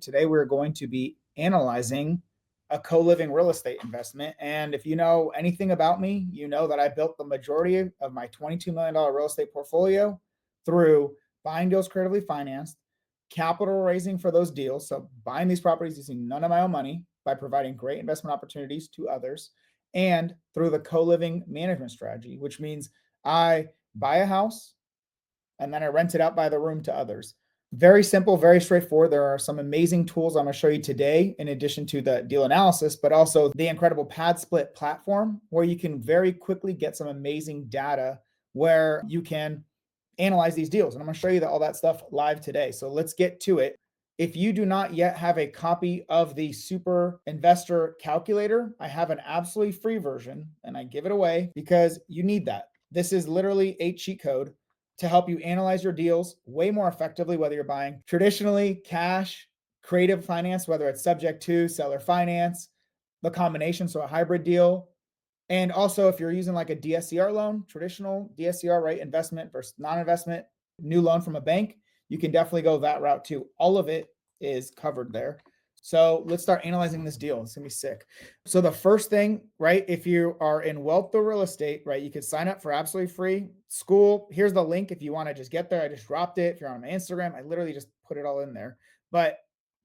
Today, we're going to be analyzing a co-living real estate investment. And if you know anything about me, you know that I built the majority of my $22 million real estate portfolio through buying deals creatively financed, capital raising for those deals. So buying these properties using none of my own money by providing great investment opportunities to others, and through the co-living management strategy, which means I buy a house and then I rent it out by the room to others. Very simple, very straightforward. There are some amazing tools I'm going to show you today, in addition to the deal analysis, but also the incredible pad split platform where you can very quickly get some amazing data where you can analyze these deals. And I'm going to show you all that stuff live today. So let's get to it. If you do not yet have a copy of the Super Investor Calculator, I have an absolutely free version and I give it away because you need that. This is literally a cheat code to help you analyze your deals way more effectively, whether you're buying traditionally cash, creative finance, whether it's subject to seller finance, the combination, so a hybrid deal. And also if you're using like a DSCR loan, traditional DSCR, right? Investment versus non-investment, new loan from a bank, you can definitely go that route too. All of it is covered there. So let's start analyzing this deal. It's gonna be sick. So the first thing, right, if you are in wealth or real estate, right, you can sign up for absolutely free school. Here's the link if you want to just get there. I just dropped it. If you're on my Instagram, I literally just put it all in there. But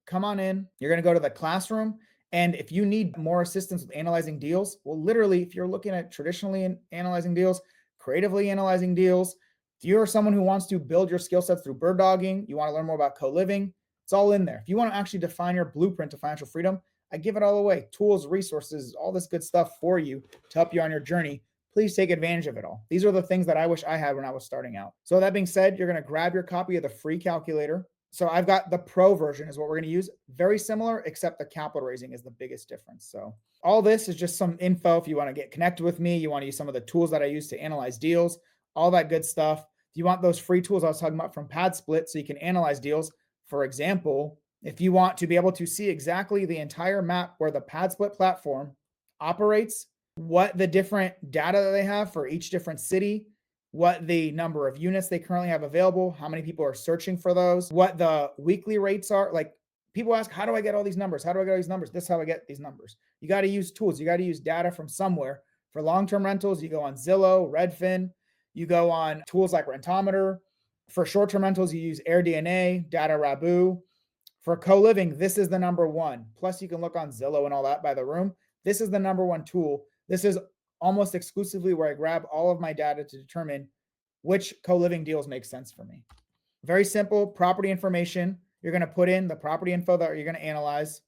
come on in. You're gonna go to the classroom. And if you need more assistance with analyzing deals, well, literally, if you're looking at traditionally analyzing deals, creatively analyzing deals, if you're someone who wants to build your skill sets through bird dogging, you want to learn more about co-living, it's all in there. If you want to actually define your blueprint to financial freedom, I give it all away. Tools, resources, all this good stuff for you to help you on your journey. Please take advantage of it all. These are the things that I wish I had when I was starting out. So that being said, you're going to grab your copy of the free calculator. So I've got the pro version is what we're going to use. Very similar, except the capital raising is the biggest difference. So all this is just some info. If you want to get connected with me, you want to use some of the tools that I use to analyze deals, all that good stuff. If you want those free tools I was talking about from Pad Split so you can analyze deals, for example, if you want to be able to see exactly the entire map where the Pad Split platform operates, what the different data that they have for each different city, what the number of units they currently have available, how many people are searching for those, what the weekly rates are. Like people ask, how do I get all these numbers? How do I get all these numbers? This is how I get these numbers. You got to use tools. You got to use data from somewhere. For long-term rentals, you go on Zillow, Redfin, you go on tools like Rentometer. For short-term rentals, you use AirDNA, Data Rabu. For co-living, this is the number one. Plus, you can look on Zillow and all that by the room. This is the number one tool. This is almost exclusively where I grab all of my data to determine which co-living deals make sense for me. Very simple property information. You're going to put in the property info that you're going to analyze.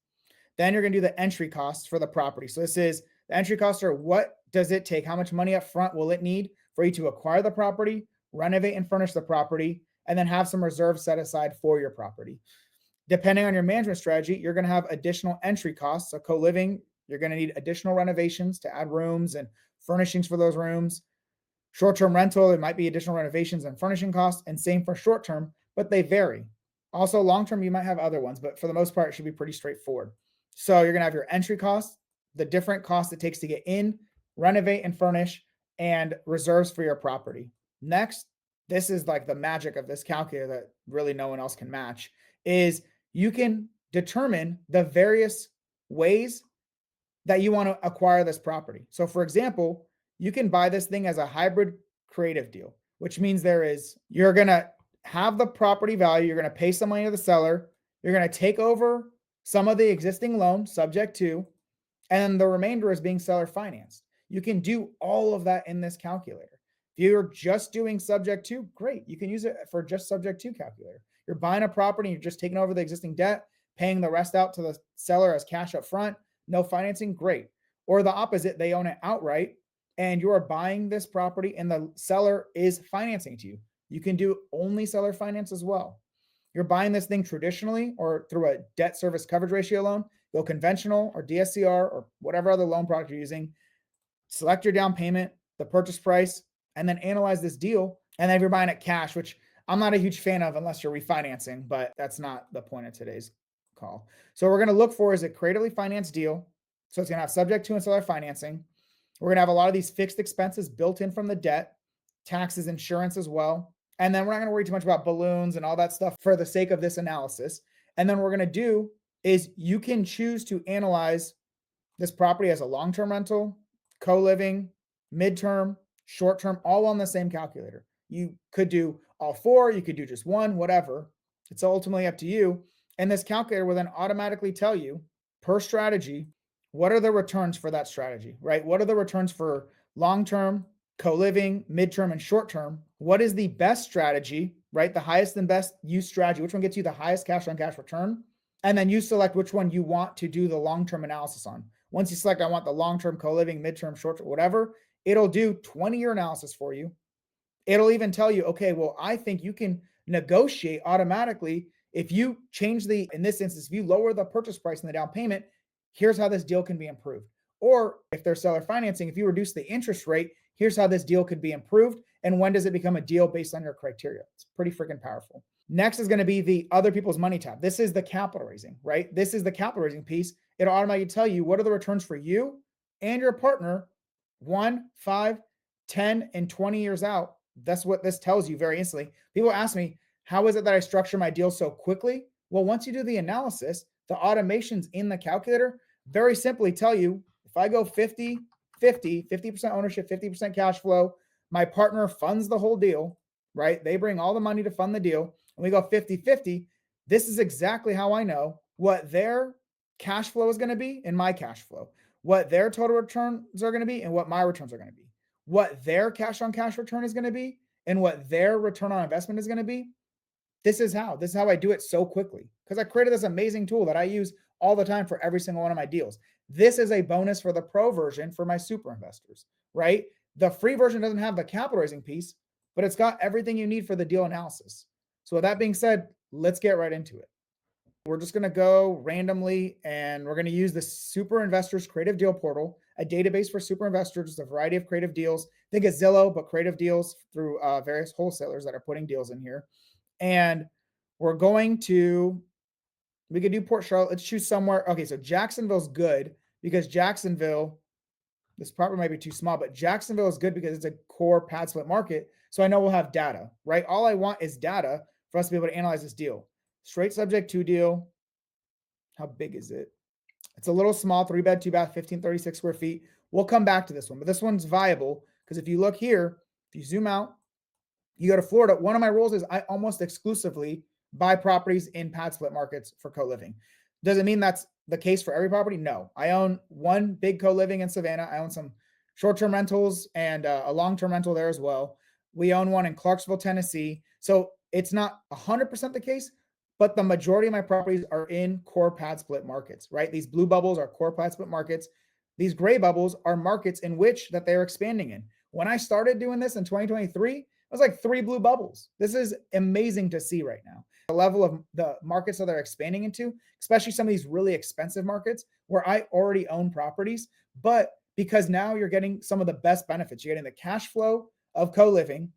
Then you're going to do the entry costs for the property. So this is the entry costs are what does it take? How much money up front will it need for you to acquire the property, renovate and furnish the property, and then have some reserves set aside for your property. Depending on your management strategy, you're going to have additional entry costs. So co-living, you're going to need additional renovations to add rooms and furnishings for those rooms. Short-term rental, it might be additional renovations and furnishing costs, and same for short-term, but they vary. Also, long-term, you might have other ones, but for the most part, it should be pretty straightforward. So you're going to have your entry costs, the different costs it takes to get in, renovate and furnish, and reserves for your property. Next, this is like the magic of this calculator that really no one else can match, is you can determine the various ways that you want to acquire this property. So for example, you can buy this thing as a hybrid creative deal, which means you're going to have the property value, you're going to pay some money to the seller, you're going to take over some of the existing loan subject to, and the remainder is being seller financed. You can do all of that in this calculator. If you're just doing subject to, great. You can use it for just subject to calculator. You're buying a property, you're just taking over the existing debt, paying the rest out to the seller as cash up front, no financing, great. Or the opposite, they own it outright and you're buying this property and the seller is financing it to you. You can do only seller finance as well. You're buying this thing traditionally or through a debt service coverage ratio loan, go conventional or DSCR or whatever other loan product you're using, select your down payment, the purchase price, and then analyze this deal. And then if you're buying it cash, which I'm not a huge fan of unless you're refinancing, but that's not the point of today's call. So we're going to look for is a creatively financed deal. So it's going to have subject to and seller financing. We're going to have a lot of these fixed expenses built in from the debt, taxes, insurance as well. And then we're not going to worry too much about balloons and all that stuff for the sake of this analysis. And then we're going to do is you can choose to analyze this property as a long-term rental, co-living, midterm, short-term, all on the same calculator. You could do all four, you could do just one, whatever. It's ultimately up to you. And this calculator will then automatically tell you per strategy, what are the returns for that strategy, right? What are the returns for long-term, co-living, midterm, and short-term? What is the best strategy, right? The highest and best use strategy. Which one gets you the highest cash on cash return? And then you select which one you want to do the long-term analysis on. Once you select, I want the long-term, co-living, midterm, short-term, whatever, it'll do 20-year analysis for you. It'll even tell you, okay, well, I think you can negotiate automatically. If you change in this instance, if you lower the purchase price and the down payment, here's how this deal can be improved. Or if they're seller financing, if you reduce the interest rate, here's how this deal could be improved. And when does it become a deal based on your criteria? It's pretty freaking powerful. Next is going to be the other people's money tab. This is the capital raising, right? This is the capital raising piece. It'll automatically tell you what are the returns for you and your partner 1, 5, 10, and 20 years out. That's what this tells you very instantly. People ask me, how is it that I structure my deal so quickly? Well, once you do the analysis, the automations in the calculator very simply tell you if I go 50, 50% ownership, 50% cash flow, my partner funds the whole deal, right? They bring all the money to fund the deal, and we go 50-50. This is exactly how I know what their cash flow is going to be and my cash flow, what their total returns are going to be and what my returns are going to be, what their cash on cash return is going to be and what their return on investment is going to be. This is how I do it so quickly, because I created this amazing tool that I use all the time for every single one of my deals. This is a bonus for the pro version for my super investors, right? The free version doesn't have the capital raising piece, but it's got everything you need for the deal analysis. So with that being said, let's get right into it. We're just going to go randomly, and we're going to use the Super Investors Creative Deal Portal, a database for super investors, just a variety of creative deals. Think of Zillow, but creative deals through various wholesalers that are putting deals in here. And we're going to, we could do Port Charlotte. Let's choose somewhere. Okay, so Jacksonville's good because Jacksonville, this property might be too small, but Jacksonville is good because it's a core pad split market. So I know we'll have data, right? All I want is data for us to be able to analyze this deal. Straight subject to deal. How big is it? It's a little small, 3-bed, 2-bath, 1,536 square feet. We'll come back to this one, but this one's viable because if you look here, if you zoom out, you go to Florida. One of my rules is I almost exclusively buy properties in pad split markets for co-living. Does it mean that's the case for every property? No. I own one big co-living in Savannah. I own some short-term rentals and a long-term rental there as well. We own one in Clarksville, Tennessee. So it's not 100% the case, but the majority of my properties are in core pad split markets, right? These blue bubbles are core pad split markets. These gray bubbles are markets in which that they're expanding in. When I started doing this in 2023, it was like 3 blue bubbles. This is amazing to see right now. The level of the markets that they're expanding into, especially some of these really expensive markets where I already own properties, but because now you're getting some of the best benefits. You're getting the cash flow of co-living,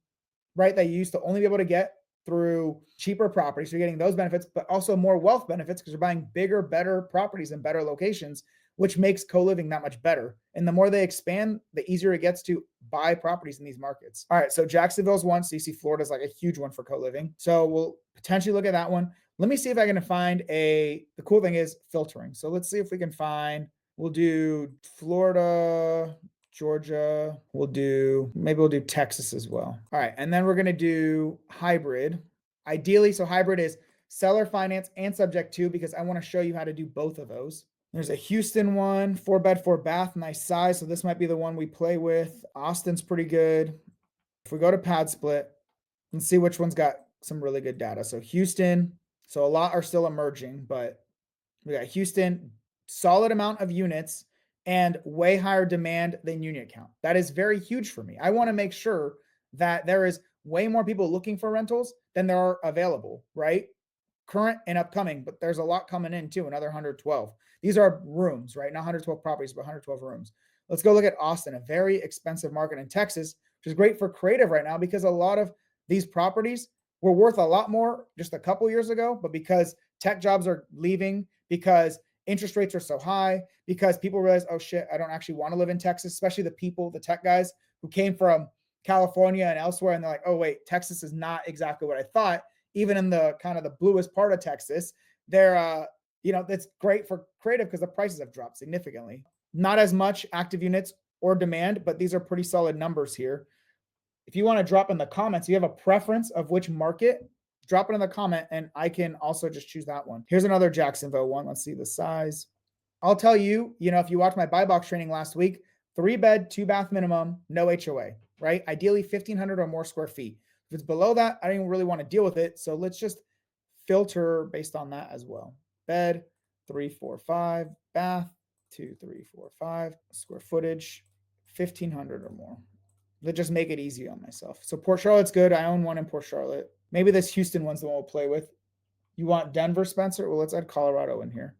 right? That you used to only be able to get through cheaper properties. So you're getting those benefits, but also more wealth benefits because you're buying bigger, better properties in better locations, which makes co-living that much better. And the more they expand, the easier it gets to buy properties in these markets. All right, so Jacksonville's one. So you see Florida's like a huge one for co-living. So we'll potentially look at that one. Let me see if I can find the cool thing is filtering. So let's see if we can find, we'll do Florida, Georgia, maybe we'll do Texas as well. All right, and then we're gonna do hybrid. Ideally, so hybrid is seller finance and subject to, because I wanna show you how to do both of those. There's a Houston one, 4-bed, 4-bath, nice size. So this might be the one we play with. Austin's pretty good. If we go to pad split and see which one's got some really good data. So Houston, so a lot are still emerging, but we got Houston, solid amount of units and way higher demand than unit count. That is very huge for me. I want to make sure that there is way more people looking for rentals than there are available, right? Current and upcoming, but there's a lot coming in too, another 112. These are rooms, right? Not 112 properties, but 112 rooms. Let's go look at Austin, a very expensive market in Texas, which is great for creative right now because a lot of these properties were worth a lot more just a couple years ago, but because tech jobs are leaving, because interest rates are so high, because people realize, oh shit, I don't actually want to live in Texas, especially the tech guys who came from California and elsewhere. And they're like, oh wait, Texas is not exactly what I thought. Even in the kind of the bluest part of Texas, they're That's great for creative because the prices have dropped significantly. Not as much active units or demand, but these are pretty solid numbers here. If you want to drop in the comments, you have a preference of which market, drop it in the comment and I can also just choose that one. Here's another Jacksonville one. Let's see the size. I'll tell you, if you watched my buy box training last week, 3-bed, 2-bath minimum, no HOA, right? Ideally 1,500 or more square feet. If it's below that, I don't really want to deal with it. So let's just filter based on that as well. Bed, 3, 4, 5, bath, 2, 3, 4, 5, square footage, 1,500 or more. Let's just make it easy on myself. So Port Charlotte's good. I own one in Port Charlotte. Maybe this Houston one's the one we'll play with. You want Denver, Spencer? Well, let's add Colorado in here.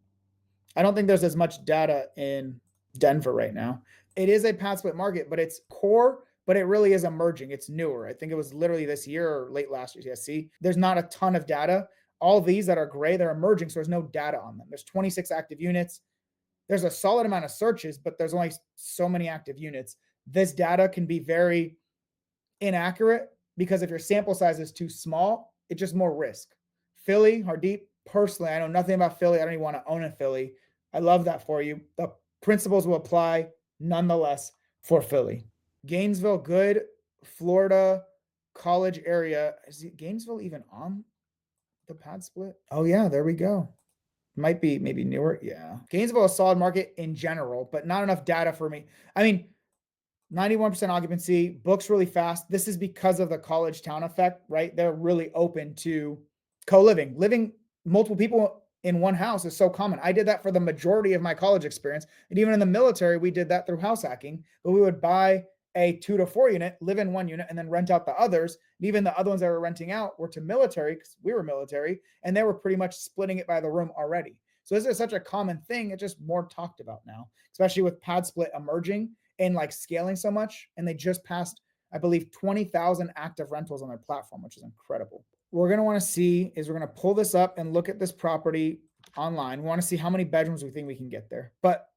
I don't think there's as much data in Denver right now. It is a pad split market, but it's core, but it really is emerging. It's newer. I think it was literally this year or late last year. Yeah, see, there's not a ton of data. All these that are gray, they're emerging, so there's no data on them. There's 26 active units. There's a solid amount of searches, but there's only so many active units. This data can be very inaccurate because if your sample size is too small, it's just more risk. Philly, Hardeep, personally, I know nothing about Philly. I don't even want to own a Philly. I love that for you. The principles will apply nonetheless for Philly. Gainesville, good. Florida, college area. Is Gainesville even on the pad split? Oh yeah, there we go. Might be maybe newer. Yeah. Gainesville, a solid market in general, but not enough data for me. I mean, 91% occupancy, books really fast. This is because of the college town effect, right? They're really open to co-living. Living multiple people in one house is so common. I did that for the majority of my college experience. And even in the military, we did that through house hacking, but we would buy a 2 to 4 unit, live in one unit, and then rent out the others. And even the other ones that were renting out were to military because we were military, and they were pretty much splitting it by the room already. So this is such a common thing. It's just more talked about now, especially with pad split emerging and like scaling so much. And they just passed, I believe, 20,000 active rentals on their platform, which is incredible. What we're going to want to see is we're going to pull this up and look at this property online. We want to see how many bedrooms we think we can get there. But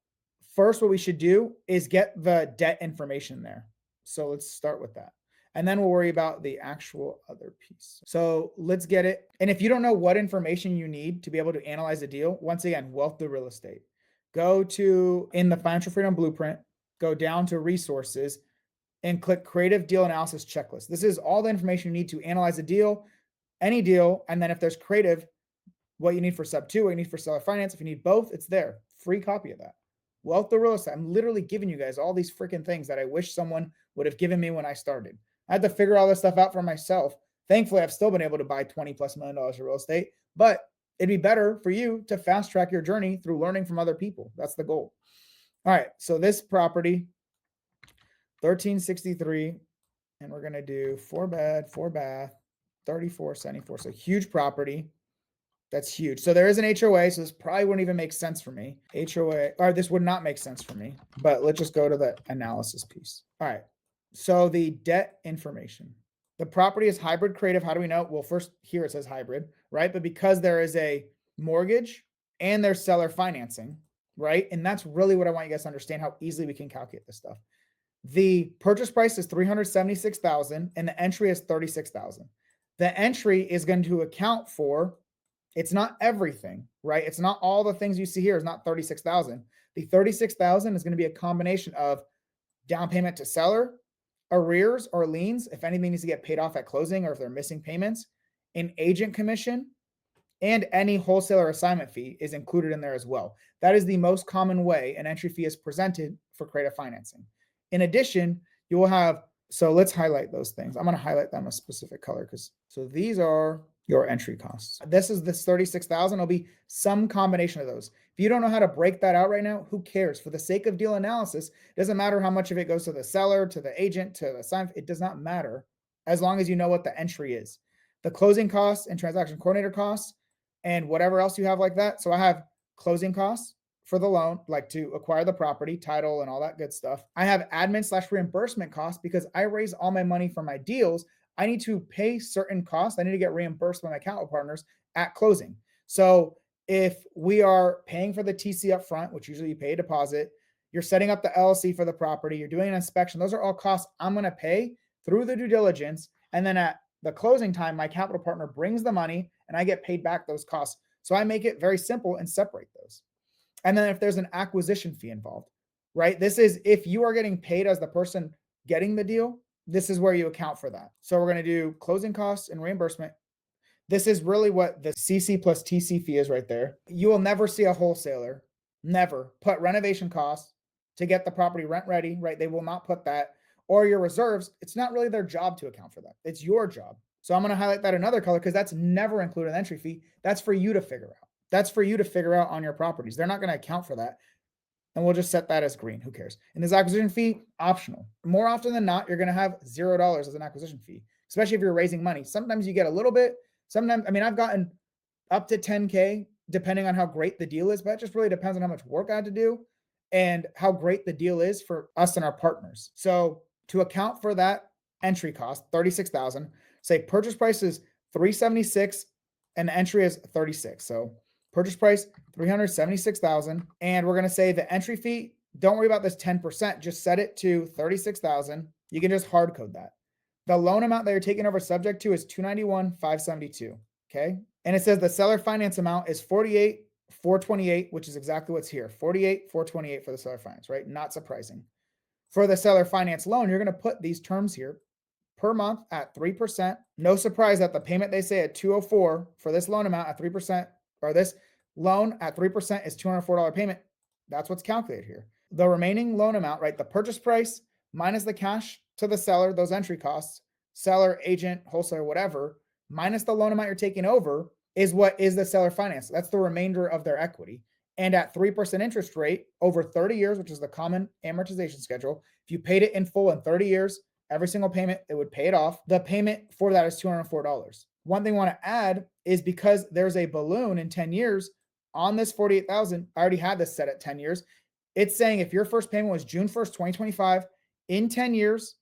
first, what we should do is get the debt information there. So let's start with that. And then we'll worry about the actual other piece. So let's get it. And if you don't know what information you need to be able to analyze a deal, once again, Wealth through Real Estate. Go to, in the Financial Freedom Blueprint, go down to Resources and click Creative Deal Analysis Checklist. This is all the information you need to analyze a deal, any deal. And then if there's creative, what you need for sub 2, what you need for seller finance. If you need both, it's there. Free copy of that. Wealth through Real Estate. I'm literally giving you guys all these freaking things that I wish someone would have given me when I started. I had to figure all this stuff out for myself. Thankfully, I've still been able to buy $20+ million of real estate, but it'd be better for you to fast track your journey through learning from other people. That's the goal. All right. So this property, 1363, and we're going to do 4-bed, 4-bath, 3474. So huge property. That's huge. So there is an HOA. So this probably wouldn't even make sense for me. HOA, or this would not make sense for me, but let's just go to the analysis piece. All right. So the debt information, the property is hybrid creative. How do we know? Well, first here it says hybrid, right? But because there is a mortgage and there's seller financing, right? And that's really what I want you guys to understand, how easily we can calculate this stuff. The purchase price is $376,000 and the entry is $36,000. The entry is going to account for, it's not everything, right? It's not all the things you see here. It's not $36,000. The $36,000 is going to be a combination of down payment to seller, arrears or liens, if anything needs to get paid off at closing or if they're missing payments, an agent commission, and any wholesaler assignment fee is included in there as well. That is the most common way an entry fee is presented for creative financing. In addition, you will have, so let's highlight those things. I'm going to highlight them a specific color so these are your entry costs. This is this 36,000. It'll be some combination of those. If you don't know how to break that out right now, who cares? For the sake of deal analysis, it doesn't matter how much of it goes to the seller, to the agent, to the sign. It does not matter as long as you know what the entry is. The closing costs and transaction coordinator costs and whatever else you have like that. So I have closing costs for the loan, like to acquire the property, title, and all that good stuff. I have admin/reimbursement costs because I raise all my money from my deals. I need to pay certain costs. I need to get reimbursed by my capital partners at closing. So if we are paying for the TC up front, which usually you pay a deposit, you're setting up the LLC for the property, you're doing an inspection. Those are all costs I'm going to pay through the due diligence. And then at the closing time, my capital partner brings the money and I get paid back those costs. So I make it very simple and separate those. And then if there's an acquisition fee involved, right? This is if you are getting paid as the person getting the deal, this is where you account for that. So we're going to do closing costs and reimbursement. This is really what the CC plus TC fee is right there. You will never see a wholesaler never put renovation costs to get the property rent ready, right? They will not put that, or your reserves. It's not really their job to account for that. It's your job. So I'm going to highlight that another color because that's never included in the entry fee. That's for you to figure out. That's for you to figure out on your properties. They're not going to account for that. And we'll just set that as green. Who cares? And this acquisition fee, optional. More often than not, you're going to have $0 as an acquisition fee, especially if you're raising money. Sometimes you get a little bit. Sometimes, I mean, I've gotten up to 10K depending on how great the deal is, but it just really depends on how much work I had to do and how great the deal is for us and our partners. So to account for that entry cost, 36,000, say purchase price is 376 and the entry is 36. So purchase price 376,000, and we're going to say the entry fee, don't worry about this 10%, just set it to 36,000. You can just hard code that. The loan amount that you're taking over subject to is 291,572. Okay. And it says the seller finance amount is 48,428, which is exactly what's here. 48,428 for the seller finance, right? Not surprising. For the seller finance loan, you're going to put these terms here per month at 3%. No surprise that the payment they say at 204 for this loan amount at 3%, or this loan at 3% is $204 payment. That's what's calculated here. The remaining loan amount, right? The purchase price minus the cash to the seller, those entry costs, seller, agent, wholesaler, whatever, minus the loan amount you're taking over is what is the seller finance. That's the remainder of their equity. And at 3% interest rate over 30 years, which is the common amortization schedule, if you paid it in full in 30 years, every single payment, it would pay it off. The payment for that is $204. One thing I want to add is because there's a balloon in 10 years on this 48,000, I already had this set at 10 years. It's saying if your first payment was June 1st, 2025, in 10 years,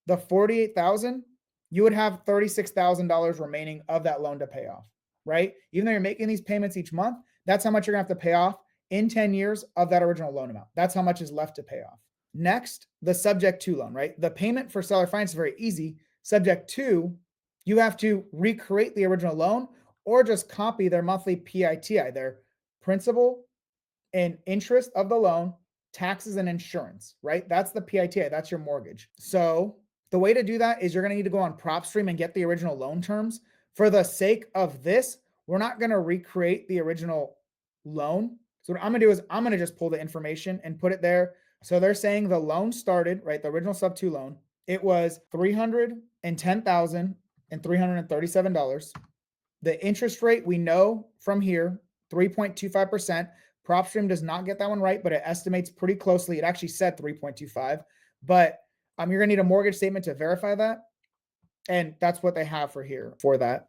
the 48,000, you would have $36,000 remaining of that loan to pay off, right? Even though you're making these payments each month, that's how much you're gonna have to pay off in 10 years of that original loan amount. That's how much is left to pay off. Next, the subject to loan, right? The payment for seller finance is very easy. Subject to, you have to recreate the original loan or just copy their monthly PITI, their principal and interest of the loan, taxes and insurance, right? That's the PITI, that's your mortgage. So the way to do that is you're going to need to go on PropStream and get the original loan terms. For the sake of this, we're not going to recreate the original loan. So what I'm going to do is I'm going to just pull the information and put it there. So they're saying the loan started, right? The original sub 2 loan, it was $310,337. The interest rate we know from here, 3.25%. PropStream does not get that one right, but it estimates pretty closely. It actually said 3.25, but you're going to need a mortgage statement to verify that. And that's what they have for here for that.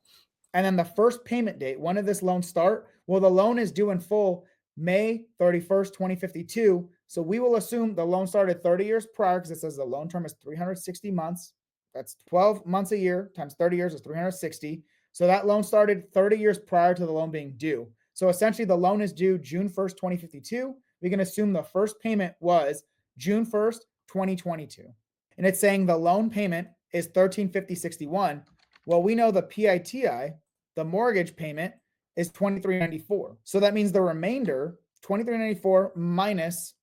And then the first payment date, when did this loan start? Well, the loan is due in full May 31st, 2052. So we will assume the loan started 30 years prior because it says the loan term is 360 months. That's 12 months a year times 30 years is 360. So that loan started 30 years prior to the loan being due. So essentially the loan is due June 1st, 2052. We can assume the first payment was June 1st, 2022. And it's saying the loan payment is $1,350.61. Well, we know the PITI, the mortgage payment, is $2,394. So that means the remainder, $2,394 minus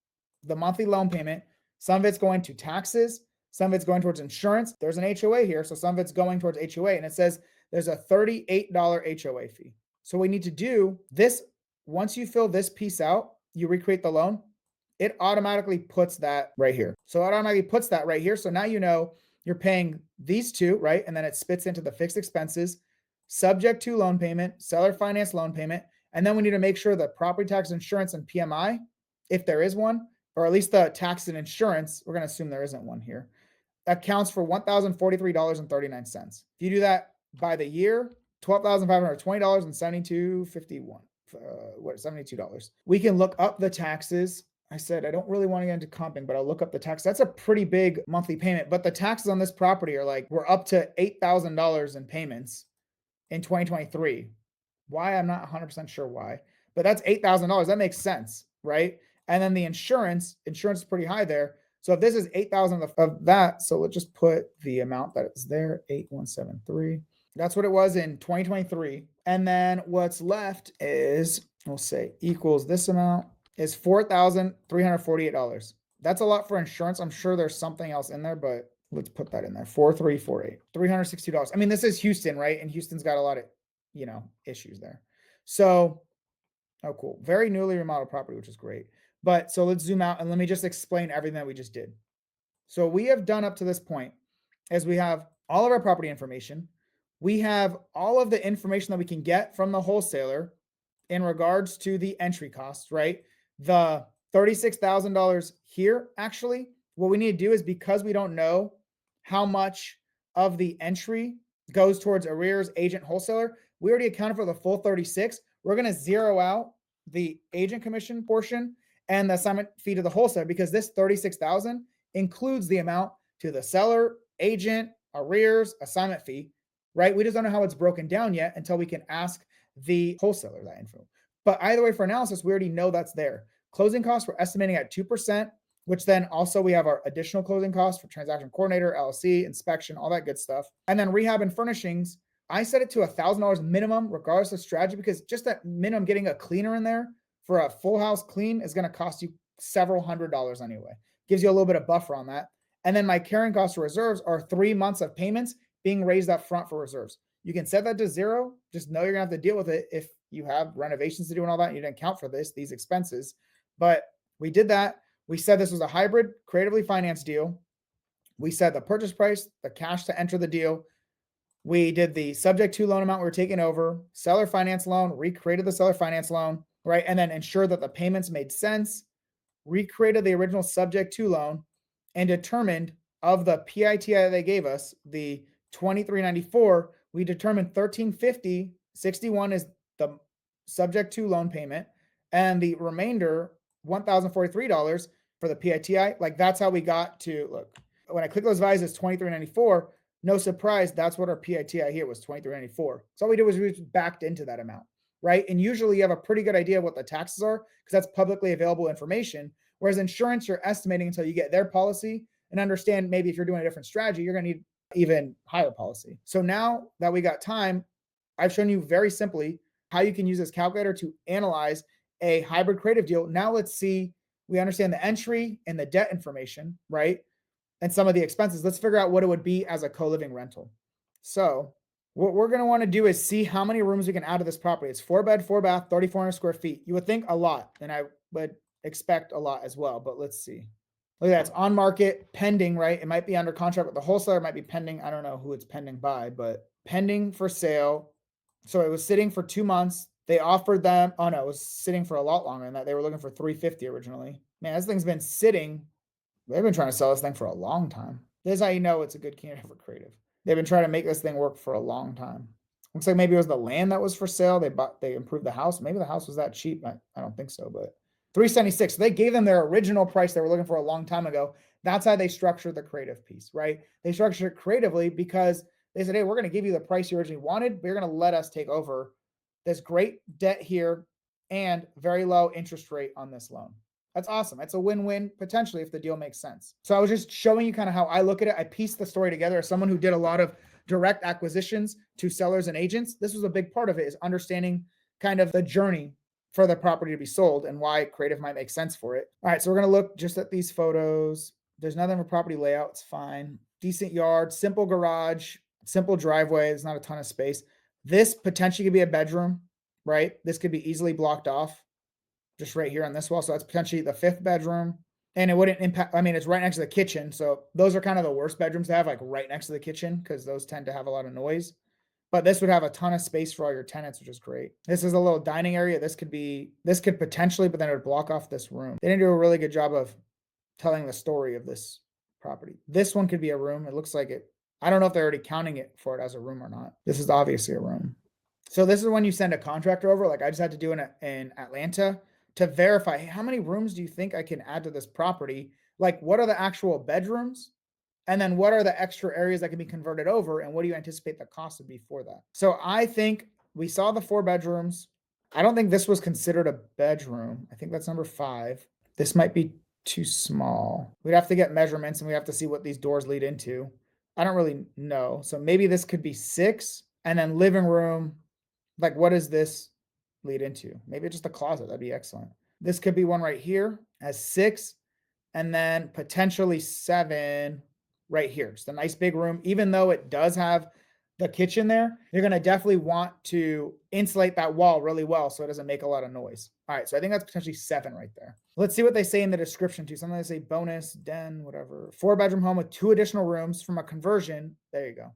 the monthly loan payment, some of it's going to taxes, some of it's going towards insurance. There's an HOA here, so some of it's going towards HOA, and it says there's a $38 HOA fee. So we need to do this. Once you fill this piece out, you recreate the loan, it automatically puts that right here. So it automatically puts that right here. So now you know you're paying these two, right? And then it spits into the fixed expenses, subject to loan payment, seller finance loan payment. And then we need to make sure the property tax, insurance, and PMI, if there is one, or at least the tax and insurance, we're going to assume there isn't one here, accounts for $1,043.39. If you do that by the year, $12,520 and $72.51. $72. We can look up the taxes. I said I don't really want to get into comping, but I'll look up the tax. That's a pretty big monthly payment. But the taxes on this property are like, we're up to $8,000 in payments in 2023. Why? I'm not 100% sure why, but that's $8,000. That makes sense, right? And then the insurance is pretty high there. So if this is 8,000 of that, so let's just put the amount that is there, 8,173. That's what it was in 2023. And then what's left is, we'll say equals this amount is $4,348. That's a lot for insurance. I'm sure there's something else in there, but let's put that in there. 4348, $360. I mean, this is Houston, right? And Houston's got a lot of, issues there. So, oh, cool. Very newly remodeled property, which is great. But so let's zoom out and let me just explain everything that we just did. So we have done up to this point is we have all of our property information. We have all of the information that we can get from the wholesaler in regards to the entry costs, right? The $36,000 here, actually, what we need to do is, because we don't know how much of the entry goes towards arrears, agent, wholesaler, we already accounted for the full 36. We're going to zero out the agent commission portion and the assignment fee to the wholesaler, because this 36,000 includes the amount to the seller, agent, arrears, assignment fee, right? We just don't know how it's broken down yet until we can ask the wholesaler that info. But either way, for analysis, we already know that's there. Closing costs, we're estimating at 2%, which then also we have our additional closing costs for transaction coordinator, LLC, inspection, all that good stuff. And then rehab and furnishings, I set it to $1,000 minimum, regardless of strategy, because just that minimum, getting a cleaner in there for a full house clean is going to cost you several $100s anyway. Gives you a little bit of buffer on that. And then my carrying cost for reserves are 3 months of payments being raised up front for reserves. You can set that to 0. Just know you're gonna have to deal with it if you have renovations to do and all that. And you didn't account for these expenses. But we did that. We said this was a hybrid, creatively financed deal. We said the purchase price, the cash to enter the deal. We did the subject to loan amount we were taking over, seller finance loan, recreated the seller finance loan, right? And then ensured that the payments made sense, recreated the original subject to loan, and determined of the PITI that they gave us, the 2394, we determined 1350.61 is the subject to loan payment, and the remainder $1,043 for the PITI. Like, that's how we got to, look, when I click those values, it's 2394. No surprise, that's what our PITI here was, 2394. So all we did was we just backed into that amount, right? And usually you have a pretty good idea of what the taxes are because that's publicly available information. Whereas insurance, you're estimating until you get their policy and understand maybe if you're doing a different strategy, you're going to need even higher policy. So now that we got time, I've shown you very simply how you can use this calculator to analyze a hybrid creative deal. Now let's see, we understand the entry and the debt information, right? And some of the expenses. Let's figure out what it would be as a co-living rental. So what we're going to want to do is see how many rooms we can add to this property. It's 4 bed, 4 bath, 3,400 square feet. You would think a lot, and I would expect a lot as well, but let's see. Look at that, it's on market, pending, right? It might be under contract with the wholesaler, it might be pending. I don't know who it's pending by, but pending for sale. So it was sitting for 2 months. They offered them, oh no, it was sitting for a lot longer than that. They were looking for 350 originally. Man, this thing's been sitting. They've been trying to sell this thing for a long time. This is how you know it's a good candidate for creative. They've been trying to make this thing work for a long time. Looks like maybe it was the land that was for sale. They improved the house. Maybe the house was that cheap. I don't think so, but 376. So they gave them their original price they were looking for a long time ago. That's how they structured the creative piece, right? They structured it creatively because they said, hey, we're going to give you the price you originally wanted, but you're going to let us take over this great debt here and very low interest rate on this loan. That's awesome. It's a win-win potentially if the deal makes sense. So I was just showing you kind of how I look at it. I pieced the story together as someone who did a lot of direct acquisitions to sellers and agents. This was a big part of it, is understanding kind of the journey for the property to be sold and why creative might make sense for it. All right, so we're going to look just at these photos. There's nothing for property layout. It's fine. Decent yard, simple garage, simple driveway. There's not a ton of space. This potentially could be a bedroom, right? This could be easily blocked off just right here on this wall. So that's potentially the 5th bedroom. And it wouldn't impact, I mean, it's right next to the kitchen. So those are kind of the worst bedrooms to have, like right next to the kitchen, because those tend to have a lot of noise. But this would have a ton of space for all your tenants, which is great. This is a little dining area. This could potentially, but then it would block off this room. They didn't do a really good job of telling the story of this property. This one could be a room. It looks like it. I don't know if they're already counting it for it as a room or not. This is obviously a room. So this is when you send a contractor over. Like I just had to do it in Atlanta to verify, hey, how many rooms do you think I can add to this property? Like, what are the actual bedrooms? And then what are the extra areas that can be converted over? And what do you anticipate the cost would be for that? So I think we saw the 4 bedrooms. I don't think this was considered a bedroom. I think that's number 5. This might be too small. We'd have to get measurements and we have to see what these doors lead into. I don't really know. So maybe this could be 6. And then living room, like what does this lead into? Maybe just a closet. That'd be excellent. This could be one right here as 6, and then potentially 7 right here. Just a nice big room. Even though it does have the kitchen there, you're going to definitely want to insulate that wall really well so it doesn't make a lot of noise. All right, so I think that's potentially 7 right there. Let's see what they say in the description too. Something they say bonus, den, whatever. 4-bedroom home with 2 additional rooms from a conversion. There you go.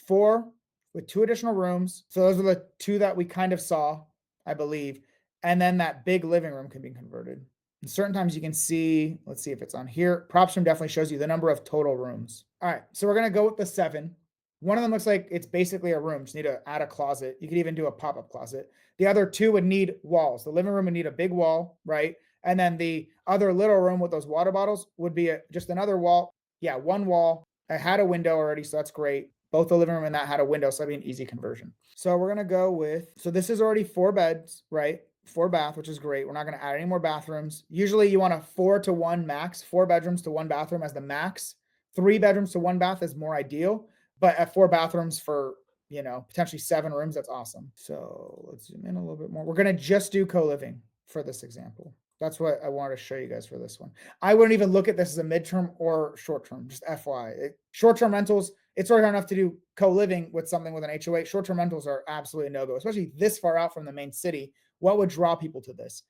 4 with 2 additional rooms. So those are the 2 that we kind of saw, I believe. And then that big living room can be converted. And certain times you can see, let's see if it's on here. PropStream definitely shows you the number of total rooms. All right, so we're going to go with the 7. One of them looks like it's basically a room. Just need to add a closet. You could even do a pop-up closet. The other 2 would need walls. The living room would need a big wall, right? And then the other little room with those water bottles would be just another wall. Yeah, 1 wall. I had a window already, so that's great. Both the living room and that had a window, so that'd be an easy conversion. So we're going to go with, so this is already 4 beds, right? 4 bath, which is great. We're not going to add any more bathrooms. Usually you want a 4 to 1 max, 4 bedrooms to 1 bathroom as the max. 3 bedrooms to 1 bath is more ideal. But at 4 bathrooms for, potentially 7 rooms, that's awesome. So let's zoom in a little bit more. We're going to just do co-living for this example. That's what I wanted to show you guys for this one. I wouldn't even look at this as a midterm or short-term, just FYI. Short-term rentals, it's already hard enough to do co-living with something with an HOA. Short-term rentals are absolutely no-go, especially this far out from the main city. What would draw people to this?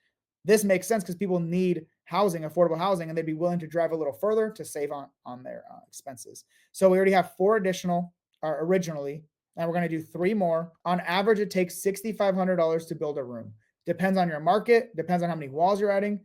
This makes sense because people need housing, affordable housing, and they'd be willing to drive a little further to save on their expenses. So we already have 4 additional originally, and we're going to do 3 more. On average, it takes $6,500 to build a room. Depends on your market, depends on how many walls you're adding.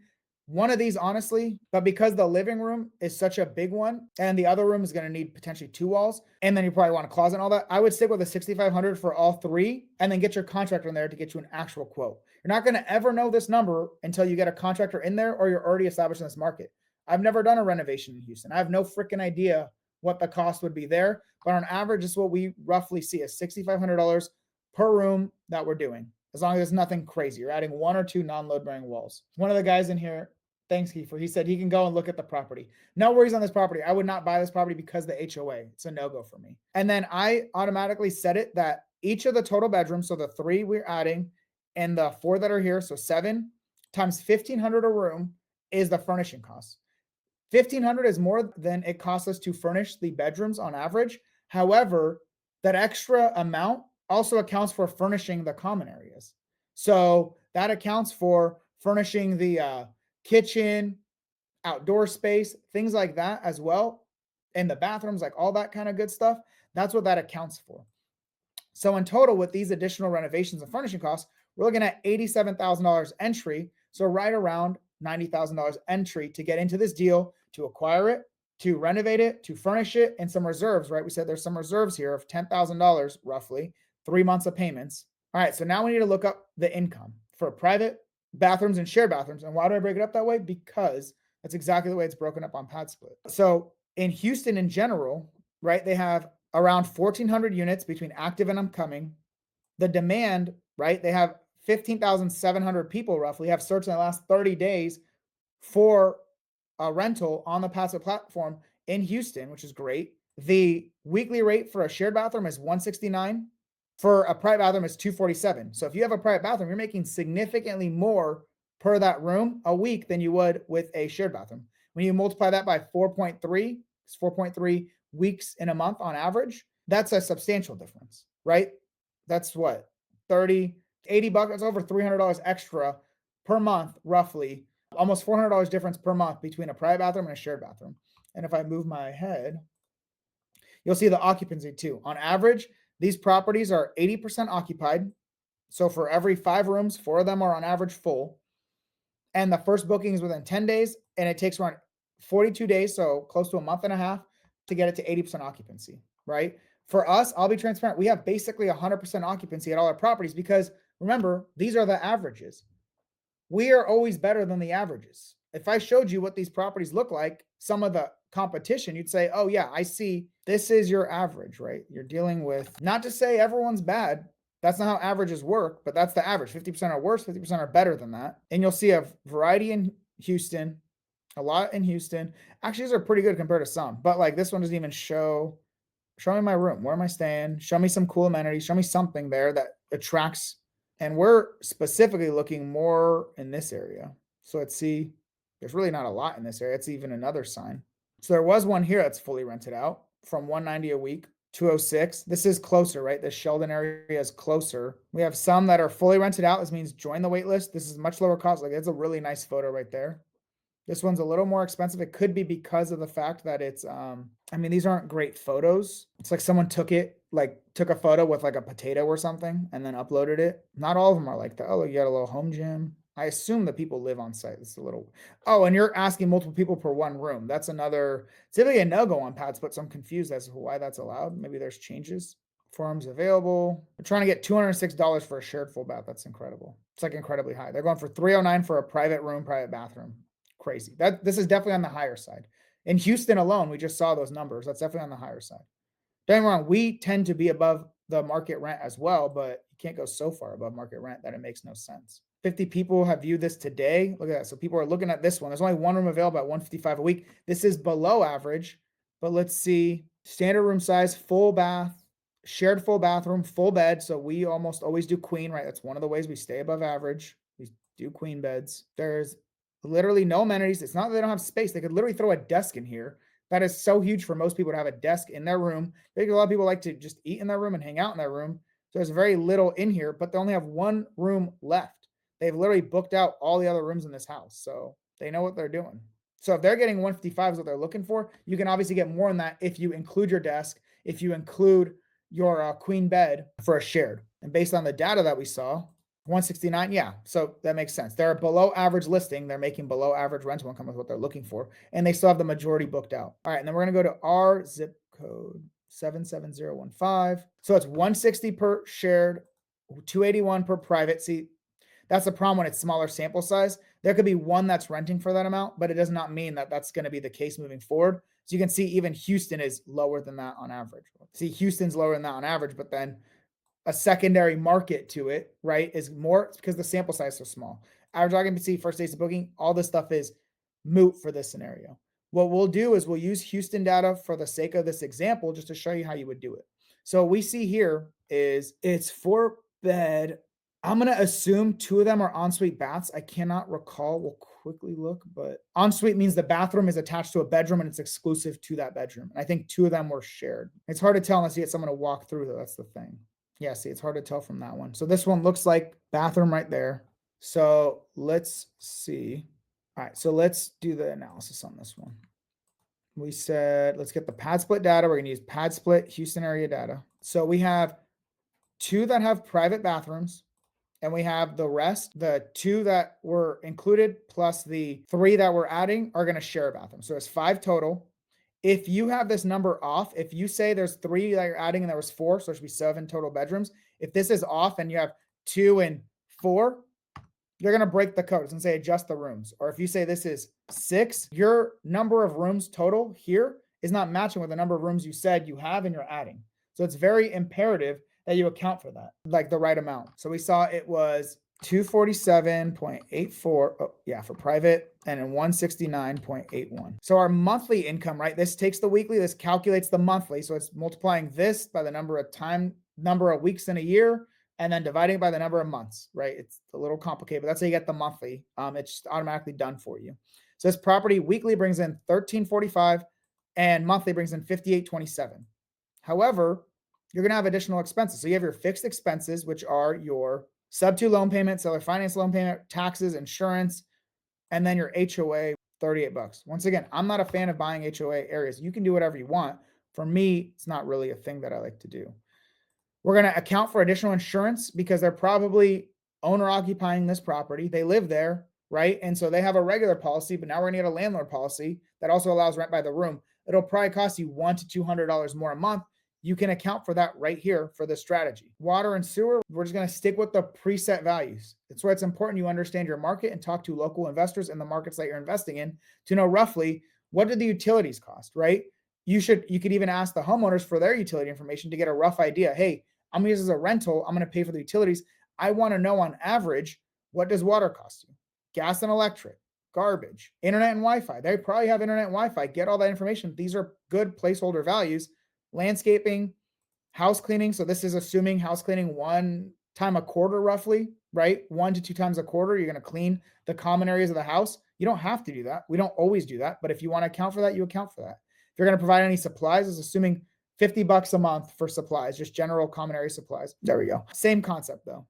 One of these, honestly, but because the living room is such a big one and the other room is going to need potentially 2 walls, and then you probably want a closet and all that, I would stick with a $6,500 for all 3 and then get your contractor in there to get you an actual quote. You're not going to ever know this number until you get a contractor in there or you're already established in this market. I've never done a renovation in Houston. I have no freaking idea what the cost would be there, but on average, this is what we roughly see is $6,500 per room that we're doing. As long as it's nothing crazy. You're adding 1 or 2 non-load bearing walls. One of the guys in here, thanks Kiefer, he said he can go and look at the property. No worries on this property. I would not buy this property because the HOA. It's a no-go for me. And then I automatically set it that each of the total bedrooms, so the 3 we're adding and the 4 that are here, so 7 times $1,500 a room is the furnishing cost. $1,500 is more than it costs us to furnish the bedrooms on average. However, that extra amount also accounts for furnishing the common areas. So that accounts for furnishing the kitchen, outdoor space, things like that as well. And the bathrooms, like all that kind of good stuff. That's what that accounts for. So in total, with these additional renovations and furnishing costs, we're looking at $87,000 entry. So right around $90,000 entry to get into this deal, to acquire it, to renovate it, to furnish it, and some reserves, right? We said there's some reserves here of $10,000 roughly, 3 months of payments. All right, so now we need to look up the income for private bathrooms and shared bathrooms. And why do I break it up that way? Because that's exactly the way it's broken up on Pad Split. So in Houston in general, right, they have around 1,400 units between active and upcoming. The demand, right, they have 15,700 people roughly have searched in the last 30 days for a rental on the Pad Split platform in Houston, which is great. The weekly rate for a shared bathroom is $169. For a private bathroom is $247. So if you have a private bathroom, you're making significantly more per that room a week than you would with a shared bathroom. When you multiply that by 4.3, it's 4.3 weeks in a month on average. That's a substantial difference, right? That's what, 30, 80 bucks, that's over $300 extra per month, roughly. Almost $400 difference per month between a private bathroom and a shared bathroom. And if I move my head, you'll see the occupancy too. On average, these properties are 80% occupied. So for every 5 rooms, 4 of them are on average full. And the first booking is within 10 days, and it takes around 42 days, so close to a month and a half to get it to 80% occupancy, right? For us, I'll be transparent. We have basically 100% occupancy at all our properties because remember, these are the averages. We are always better than the averages. If I showed you what these properties look like, some of the competition, you'd say, oh yeah, I see this is your average, right? You're dealing with, not to say everyone's bad. That's not how averages work, but that's the average. 50% are worse, 50% are better than that. And you'll see a variety in Houston, a lot in Houston. Actually, these are pretty good compared to some, but like this one doesn't even show Show me my room. Where am I staying? Show me some cool amenities. Show me something there that attracts. And we're specifically looking more in this area. So let's see. There's really not a lot in this area. It's even another sign. So there was one here that's fully rented out from 190 a week, 206. This is closer, right? This Sheldon area is closer. We have some that are fully rented out. This means join the wait list. This is much lower cost. Like, it's a really nice photo right there. This one's a little more expensive. It could be because of the fact that it's, I mean, these aren't great photos. It's like someone took a photo with like a potato or something and then uploaded it. Not all of them are like that. Oh, you got a little home gym. I assume that people live on site. It's a little, oh, and you're asking multiple people per one room. That's another, typically a no-go on pads, but I'm confused as to why that's allowed. Maybe there's changes. Forms available. They're trying to get $206 for a shared full bath. That's incredible. It's like incredibly high. They're going for $309 for a private room, private bathroom. Crazy. This is definitely on the higher side. In Houston alone, we just saw those numbers. That's definitely on the higher side. Don't get me wrong, we tend to be above the market rent as well, but you can't go so far above market rent that it makes no sense. 50 people have viewed this today. Look at that. So people are looking at this one. There's only one room available at 155 a week. This is below average, but let's see. Standard room size, full bath, shared full bathroom, full bed. So we almost always do queen, right? That's one of the ways we stay above average. We do queen beds. There's literally no amenities. It's not that they don't have space. They could literally throw a desk in here. That is so huge for most people to have a desk in their room. I think a lot of people like to just eat in their room and hang out in their room. So there's very little in here, but they only have one room left. They've literally booked out all the other rooms in this house. So they know what they're doing. So if they're getting 155 is what they're looking for, you can obviously get more than that if you include your desk, if you include your queen bed for a shared. And based on the data that we saw, 169, yeah. So that makes sense. They're a below average listing. They're making below average rental income with what they're looking for. And they still have the majority booked out. All right. And then we're going to go to our zip code 77015. So it's 160 per shared, 281 per private. See, that's the problem when it's smaller sample size. There could be one that's renting for that amount, but it does not mean that that's going to be the case moving forward. So you can see even Houston is lower than that on average. See, Houston's lower than that on average, but then a secondary market to it, right, is more because the sample size is so small. Average occupancy, first days of booking, all this stuff is moot for this scenario. What we'll do is we'll use Houston data for the sake of this example, just to show you how you would do it. So what we see here is it's 4-bed. I'm going to assume 2 of them are ensuite baths. I cannot recall. We'll quickly look, but ensuite means the bathroom is attached to a bedroom and it's exclusive to that bedroom. And I think 2 of them were shared. It's hard to tell unless you get someone to walk through, though. That's the thing. Yeah, see, it's hard to tell from that one. So this one looks like bathroom right there. So let's see. All right, so let's do the analysis on this one. We said, let's get the pad split data. We're going to use pad split Houston area data. So we have 2 that have private bathrooms, and we have the rest, the 2 that were included plus the 3 that we're adding are going to share a bathroom. So it's 5 total. If you have this number off, if you say there's 3 that you're adding and there was 4, so it should be 7 total bedrooms. If this is off and you have 2 and 4, you're going to break the code. It's going to say adjust the rooms. Or if you say this is 6, your number of rooms total here is not matching with the number of rooms you said you have and you're adding. So it's very imperative that you account for that, like the right amount. So we saw it was 247.84. Oh, yeah, for private, and then 169.81. So our monthly income, right? This takes the weekly, this calculates the monthly. So it's multiplying this by the number of weeks in a year, and then dividing it by the number of months, right? It's a little complicated, but that's how you get the monthly. It's just automatically done for you. So this property weekly brings in 1345 and monthly brings in 5827. However, you're going to have additional expenses. So you have your fixed expenses, which are your sub-2 loan payment, seller finance loan payment, taxes, insurance, and then your HOA, $38. Once again, I'm not a fan of buying HOA areas. You can do whatever you want. For me, it's not really a thing that I like to do. We're going to account for additional insurance because they're probably owner occupying this property. They live there, right? And so they have a regular policy, but now we're going to get a landlord policy that also allows rent by the room. It'll probably cost you $100 to $200 more a month. You can account for that right here for this strategy. Water and sewer, we're just going to stick with the preset values. That's why it's important you understand your market and talk to local investors in the markets that you're investing in to know roughly what do the utilities cost, right? You could even ask the homeowners for their utility information to get a rough idea. Hey, I'm going to use this as a rental. I'm going to pay for the utilities. I want to know on average, what does water cost you? Gas and electric, garbage, internet and Wi-Fi. They probably have internet and Wi-Fi. Get all that information. These are good placeholder values. landscaping, house cleaning. So this is assuming house cleaning 1 time a quarter, roughly, right? 1 to 2 times a quarter, you're going to clean the common areas of the house. You don't have to do that. We don't always do that. But if you want to account for that, you account for that. If you're going to provide any supplies, it's assuming $50 a month for supplies, just general common area supplies. There we go. Same concept though.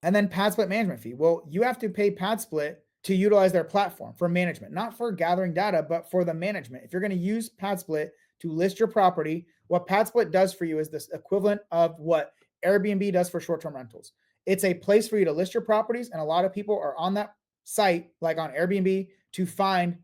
And then pad split management fee. Well, you have to pay pad split to utilize their platform for management, not for gathering data, but for the management. If you're going to use pad split to list your property, what pad split does for you is this equivalent of what Airbnb does for short-term rentals. It's a place for you to list your properties, and a lot of people are on that site, like on Airbnb, to find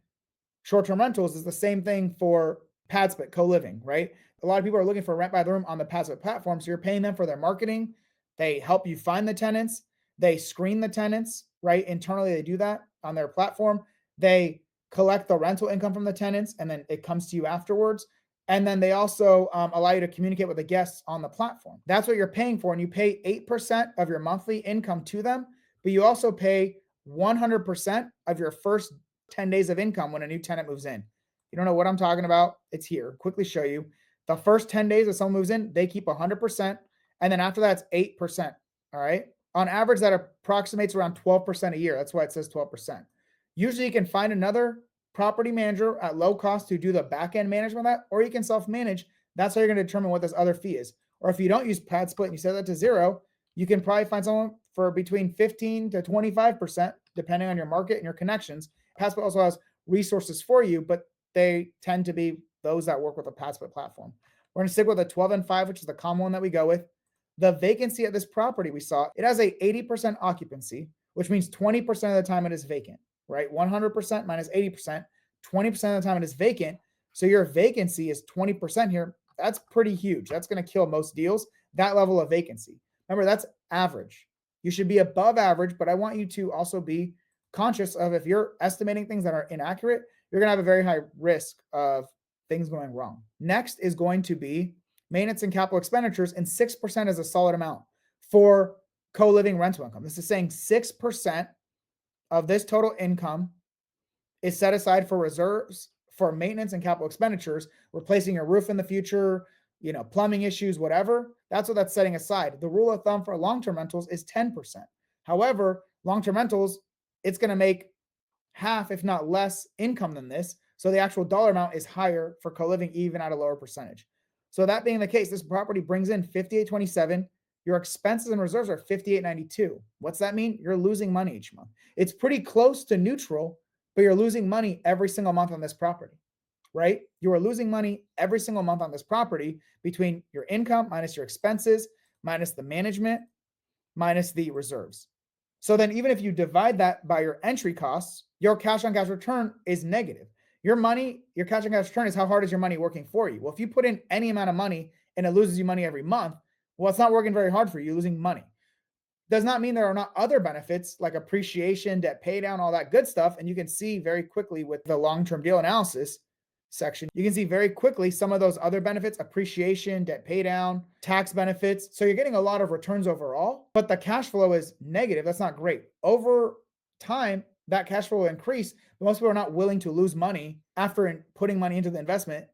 short-term rentals. Is the same thing for pad split, co-living, right? A lot of people are looking for rent by the room on the pad split platform. So you're paying them for their marketing. They help you find the tenants. They screen the tenants, right? Internally, they do that on their platform. They collect the rental income from the tenants, and then it comes to you afterwards. And then they also allow you to communicate with the guests on the platform. That's what you're paying for. And you pay 8% of your monthly income to them, but you also pay 100% of your first 10 days of income when a new tenant moves in. You don't know what I'm talking about? It's here. Quickly show you. The first 10 days that someone moves in, they keep 100%. And then after that, it's 8%. All right. On average, that approximates around 12% a year. That's why it says 12%. Usually you can find another property manager at low cost to do the back end management of that, or you can self-manage. That's how you're going to determine what this other fee is. Or if you don't use pad split and you set that to 0, you can probably find someone for between 15 to 25%, depending on your market and your connections. Pad split also has resources for you, but they tend to be those that work with a pad split platform. We're going to stick with a 12 and 5, which is the common one that we go with. The vacancy at this property we saw, it has a 80% occupancy, which means 20% of the time it is vacant, right? 100% minus 80%, 20% of the time it is vacant. So your vacancy is 20% here. That's pretty huge. That's going to kill most deals, that level of vacancy. Remember, that's average. You should be above average, but I want you to also be conscious of if you're estimating things that are inaccurate, you're going to have a very high risk of things going wrong. Next is going to be maintenance and capital expenditures, and 6% is a solid amount for co-living rental income. This is saying 6% of this total income is set aside for reserves for maintenance and capital expenditures, replacing your roof in the future, plumbing issues, whatever. That's what that's setting aside. The rule of thumb for long-term rentals is 10%. However, long-term rentals, it's going to make half, if not less, income than this. So the actual dollar amount is higher for co-living, even at a lower percentage. So that being the case, this property brings in $58.27. Your expenses and reserves are $58.92. What's that mean? You're losing money each month. It's pretty close to neutral, but you're losing money every single month on this property, right? You are losing money every single month on this property between your income minus your expenses, minus the management, minus the reserves. So then even if you divide that by your entry costs, your cash on cash return is negative. Your cash on cash return is how hard is your money working for you? Well, if you put in any amount of money and it loses you money every month, well, it's not working very hard for you, losing money. Does not mean there are not other benefits like appreciation, debt pay down, all that good stuff. And you can see very quickly with the long-term deal analysis section, you can see very quickly some of those other benefits: appreciation, debt pay down, tax benefits. So you're getting a lot of returns overall, but the cash flow is negative. That's not great. Over time, that cash flow will increase, but most people are not willing to lose money after putting money into the investment,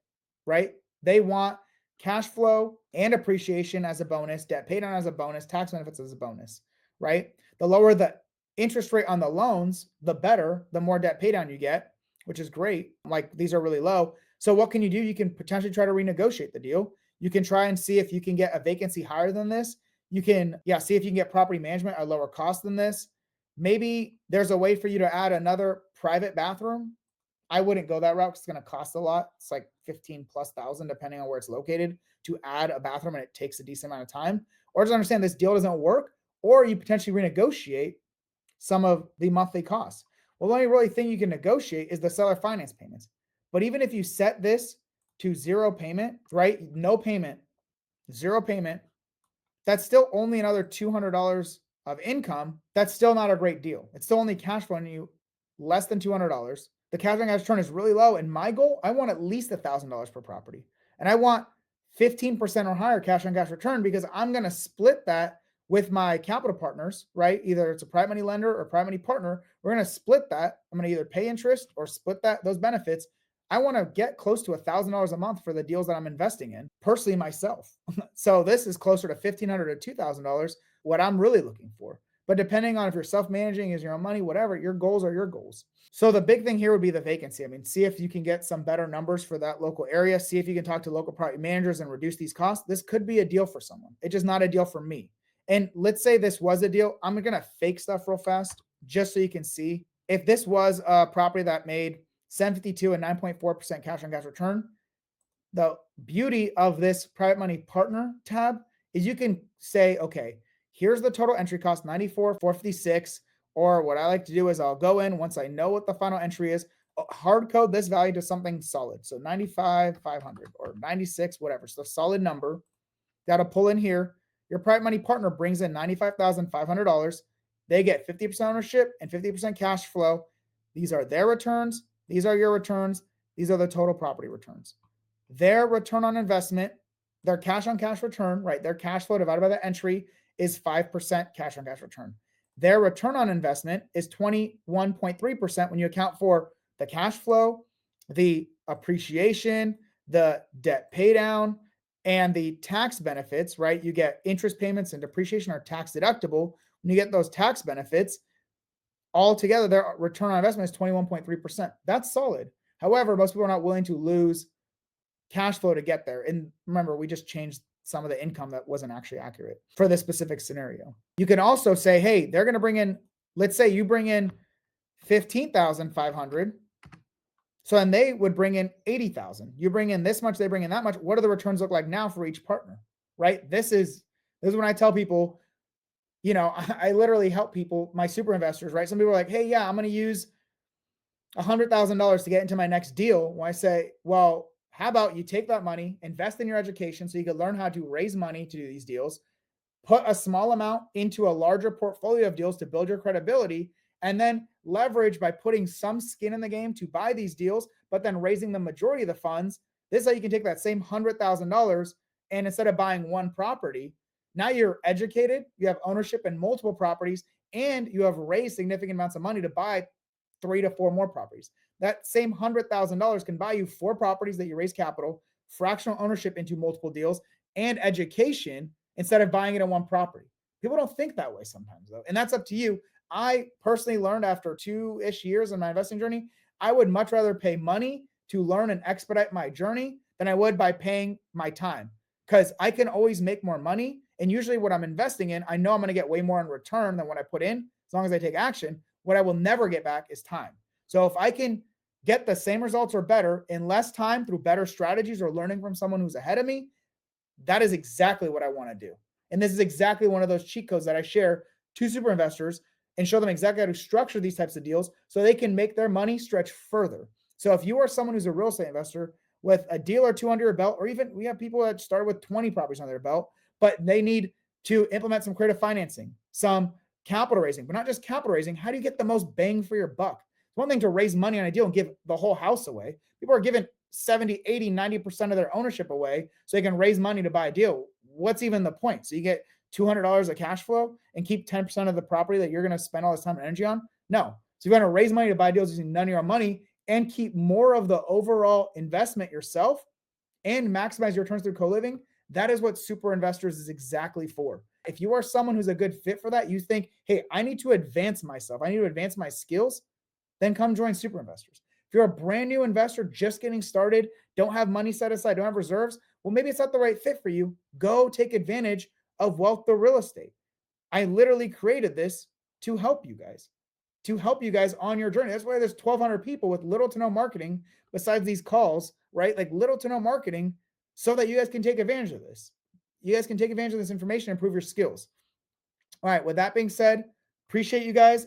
right? They want cash flow and appreciation as a bonus, debt pay down as a bonus, tax benefits as a bonus, right? The lower the interest rate on the loans, the better, the more debt pay down you get, which is great. Like, these are really low. So what can you do? You can potentially try to renegotiate the deal. You can try and see if you can get a vacancy higher than this. You can, see if you can get property management at lower cost than this. Maybe there's a way for you to add another private bathroom. I wouldn't go that route because it's going to cost a lot. It's like 15,000+ depending on where it's located to add a bathroom, and it takes a decent amount of time. Or just understand this deal doesn't work, or you potentially renegotiate some of the monthly costs. Well, the only really thing you can negotiate is the seller finance payments. But even if you set this to 0 payment, right? No payment, 0 payment, that's still only another $200 of income. That's still not a great deal. It's still only cash flowing you less than $200. The cash on cash return is really low. And my goal, I want at least $1,000 per property. And I want 15% or higher cash on cash return, because I'm going to split that with my capital partners, right? Either it's a private money lender or private money partner. We're going to split that. I'm going to either pay interest or split those benefits I want to get close to $1,000 a month for the deals that I'm investing in personally myself. So this is closer to $1,500 to $2,000, what I'm really looking for. But depending on if you're self-managing, is your own money, whatever, your goals are your goals. So the big thing here would be the vacancy. I mean, see if you can get some better numbers for that local area. See if you can talk to local property managers and reduce these costs. This could be a deal for someone. It's just not a deal for me. And let's say this was a deal. I'm going to fake stuff real fast just so you can see. If this was a property that made 752 and 9.4% cash on cash return, the beauty of this private money partner tab is you can say, okay, here's the total entry cost, 94,456. Or what I like to do is I'll go in once I know what the final entry is, hard code this value to something solid. So 95,500 or 96, whatever. So solid number. Got to pull in here. Your private money partner brings in $95,500. They get 50% ownership and 50% cash flow. These are their returns. These are your returns. These are the total property returns. Their return on investment, their cash on cash return, right? Their cash flow divided by the entry is 5% cash on cash return. Their return on investment is 21.3% when you account for the cash flow, the appreciation, the debt pay down, and the tax benefits, right? You get interest payments and depreciation are tax deductible. When you get those tax benefits, altogether, their return on investment is 21.3%. That's solid. However, most people are not willing to lose cash flow to get there. And remember, we just changed some of the income that wasn't actually accurate for this specific scenario. You can also say, hey, they're going to bring in, let's say you bring in 15,500. So then they would bring in 80,000. You bring in this much, they bring in that much. What do the returns look like now for each partner? Right? This is when I tell people, I literally help people, my super investors, right? Some people are like, hey, yeah, I'm going to use $100,000 to get into my next deal. When I say, well, how about you take that money, invest in your education so you can learn how to raise money to do these deals, put a small amount into a larger portfolio of deals to build your credibility, and then leverage by putting some skin in the game to buy these deals, but then raising the majority of the funds. This is how you can take that same $100,000 and instead of buying one property, now you're educated, you have ownership in multiple properties, and you have raised significant amounts of money to buy 3 to 4 more properties. That same $100,000 can buy you 4 properties that you raise capital, fractional ownership into multiple deals, and education instead of buying it in one property. People don't think that way sometimes, though, and that's up to you. I personally learned after 2-ish years in my investing journey, I would much rather pay money to learn and expedite my journey than I would by paying my time, because I can always make more money. And usually what I'm investing in, I know I'm going to get way more in return than what I put in as long as I take action. What I will never get back is time. So if I can get the same results or better in less time through better strategies or learning from someone who's ahead of me, that is exactly what I want to do. And this is exactly one of those cheat codes that I share to super investors and show them exactly how to structure these types of deals so they can make their money stretch further. So if you are someone who's a real estate investor with a deal or 2 under your belt, or even we have people that started with 20 properties on their belt, but they need to implement some creative financing, some capital raising, but not just capital raising. How do you get the most bang for your buck? It's one thing to raise money on a deal and give the whole house away. People are giving 70, 80, 90% of their ownership away so they can raise money to buy a deal. What's even the point? So you get $200 of cash flow and keep 10% of the property that you're going to spend all this time and energy on? No. So you're going to raise money to buy deals using none of your money and keep more of the overall investment yourself and maximize your returns through co-living. That is what super investors is exactly for. If you are someone who's a good fit for that, you think, hey, I need to advance myself, I need to advance my skills, then come join super investors. If you're a brand new investor just getting started, don't have money set aside, don't have reserves, well, maybe it's not the right fit for you. Go take advantage of Wealth Through Real Estate. I literally created this to help you guys on your journey. That's why there's 1,200 people with little to no marketing besides these calls, right? Like little to no marketing, so that you guys can take advantage of this. You guys can take advantage of this information and improve your skills. All right, with that being said, appreciate you guys.